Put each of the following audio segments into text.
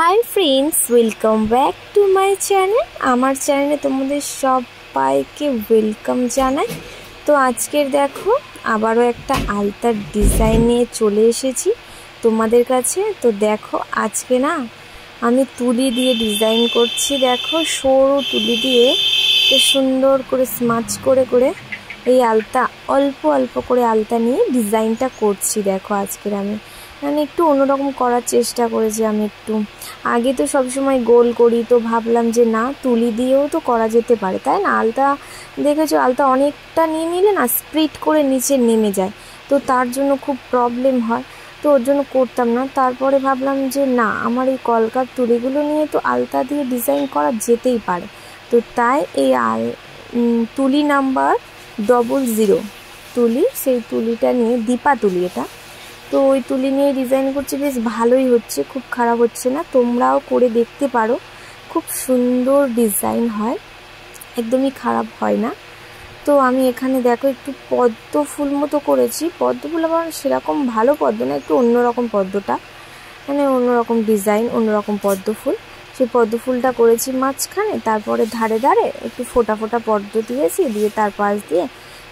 Hi friends, welcome back to my channel. আমার চ্যানেলে তোমাদের সবাইকে ওয়েলকাম জানাই। তো আজকের দেখো আবারও একটা আলতার ডিজাইন নিয়ে চলে এসেছি তোমাদের কাছে। তো দেখো আজকে না আমি তুলি দিয়ে ডিজাইন করছি। দেখো সরু তুলি দিয়ে তো সুন্দর করে স্মাচ করে করে এই আলতা অল্প অল্প করে আলতা নিয়ে ডিজাইনটা করছি। দেখো আজকের আমি মানে একটু অন্যরকম করার চেষ্টা করেছি। আমি একটু আগে তো সবসময় গোল করি, তো ভাবলাম যে না তুলি দিয়েও তো করা যেতে পারে, তাই না? আলতা দেখেছো, আলতা অনেকটা নিয়ে নিলে না স্প্লিট করে নিচে নেমে যায়, তো তার জন্য খুব প্রবলেম হয়, তো ওর জন্য করতাম না। তারপরে ভাবলাম যে না, আমার এই কলকার তুলিগুলো নিয়ে তো আলতা দিয়ে ডিজাইন করা যেতেই পারে। তো তাই এই তুলি নাম্বার 00 তুলি, সেই তুলিটা নিয়ে দীপা তুলি এটা, তো ওই তুলি নিয়ে ডিজাইন করছি। বেশ ভালোই হচ্ছে, খুব খারাপ হচ্ছে না। তোমরাও করে দেখতে পারো, খুব সুন্দর ডিজাইন হয়, একদমই খারাপ হয় না। তো আমি এখানে দেখো একটু পদ্ম ফুল মতো করেছি। পদ্ম ফুল আবার সেরকম ভালো পদ্ম না, একটু অন্যরকম পদ্মটা, মানে অন্যরকম ডিজাইন, অন্যরকম পদ্ম ফুল। সেই পদ্ম ফুলটা করেছি মাঝখানে, তারপরে ধারে ধারে একটু ফোটা ফোটা পদ্ম দিয়েছি, দিয়ে তার পাশ দিয়ে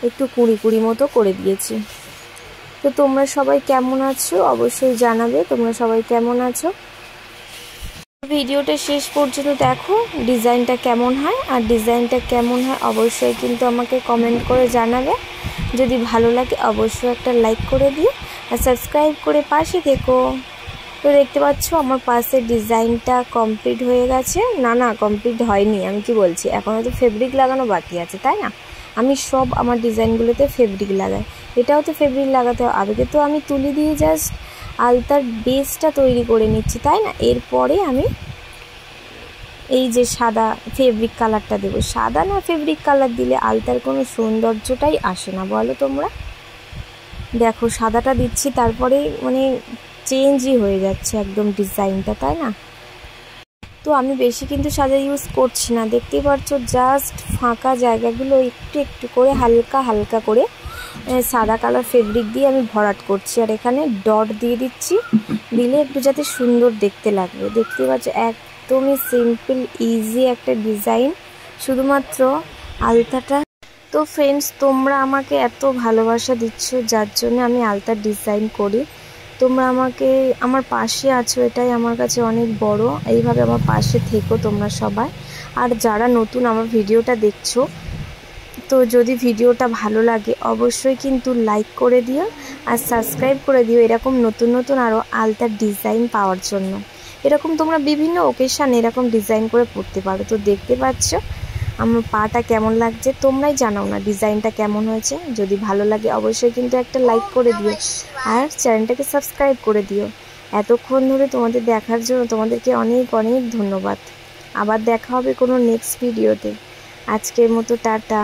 একটু কুড়ি কুড়ি মতো করে দিয়েছি। তো তোমরা সবাই কেমন আছো অবশ্যই জানাবে, তোমরা সবাই কেমন আছো। ভিডিওটা শেষ পর্যন্ত দেখো ডিজাইনটা কেমন হয়, আর ডিজাইনটা কেমন হয় অবশ্যই কিন্তু আমাকে কমেন্ট করে জানাবে। যদি ভালো লাগে অবশ্যই একটা লাইক করে দিও, আর সাবস্ক্রাইব করে পাশে থেকো। তো দেখতে পাচ্ছ আমার পাশে ডিজাইনটা কমপ্লিট হয়ে গেছে। না কমপ্লিট হয়নি, আমি কি বলছি, এখনও তো ফেব্রিক লাগানো বাকি আছে, তাই না? আমি সব আমার ডিজাইনগুলোতে ফেব্রিক লাগাই, এটাও তো ফেব্রিক লাগাতে হবে। আগে তো আমি তুলি দিয়ে জাস্ট আলতার বেসটা তৈরি করে নিচ্ছি, তাই না? এরপরে আমি এই যে সাদা ফেব্রিক কালারটা দেবো। সাদা না ফেব্রিক কালার দিলে আলতার কোনো সৌন্দর্যটাই আসে না, বলো তোমরা। দেখো সাদাটা দিচ্ছি, তারপরে মানে চেঞ্জই হয়ে যাচ্ছে একদম ডিজাইনটা, তাই না? তো আমি বেশি কিন্তু সাদা ইউজ করছি না, দেখতেই পাচ্ছ। জাস্ট ফাঁকা জায়গাগুলো একটু একটু করে হালকা হালকা করে সাদা কালার ফেব্রিক দিয়ে আমি ভরাট করছি, আর এখানে ডট দিয়ে দিচ্ছি, দিলে একটু যাতে সুন্দর দেখতে লাগবে। দেখতেই পাচ্ছ একদমই সিম্পল ইজি একটা ডিজাইন, শুধুমাত্র আলতাটা। তো ফ্রেন্ডস, তোমরা আমাকে এত ভালোবাসা দিচ্ছ, যার জন্য আমি আলতার ডিজাইন করি। তোমরা আমাকে আমার পাশে আছো, এটাই আমার কাছে অনেক বড়। এইভাবে আমার পাশে থেকো তোমরা সবাই। আর যারা নতুন আমার ভিডিওটা দেখছো, তো যদি ভিডিওটা ভালো লাগে অবশ্যই কিন্তু লাইক করে দিও, আর সাবস্ক্রাইব করে দিও এরকম নতুন নতুন আরও আলতার ডিজাইন পাওয়ার জন্য। এরকম তোমরা বিভিন্ন ওকেশানে এরকম ডিজাইন করে পড়তে পারো। তো দেখতে পাচ্ছ আমার পাটা কেমন লাগছে, তোমরাই জানাও না ডিজাইনটা কেমন হয়েছে। যদি ভালো লাগে অবশ্যই কিন্তু একটা লাইক করে দিও, আর চ্যানেলটাকে সাবস্ক্রাইব করে দিও। এতক্ষণ ধরে তোমাদের দেখার জন্য তোমাদেরকে অনেক অনেক ধন্যবাদ। আবার দেখা হবে কোনো নেক্সট ভিডিওতে। আজকের মতো টাটা।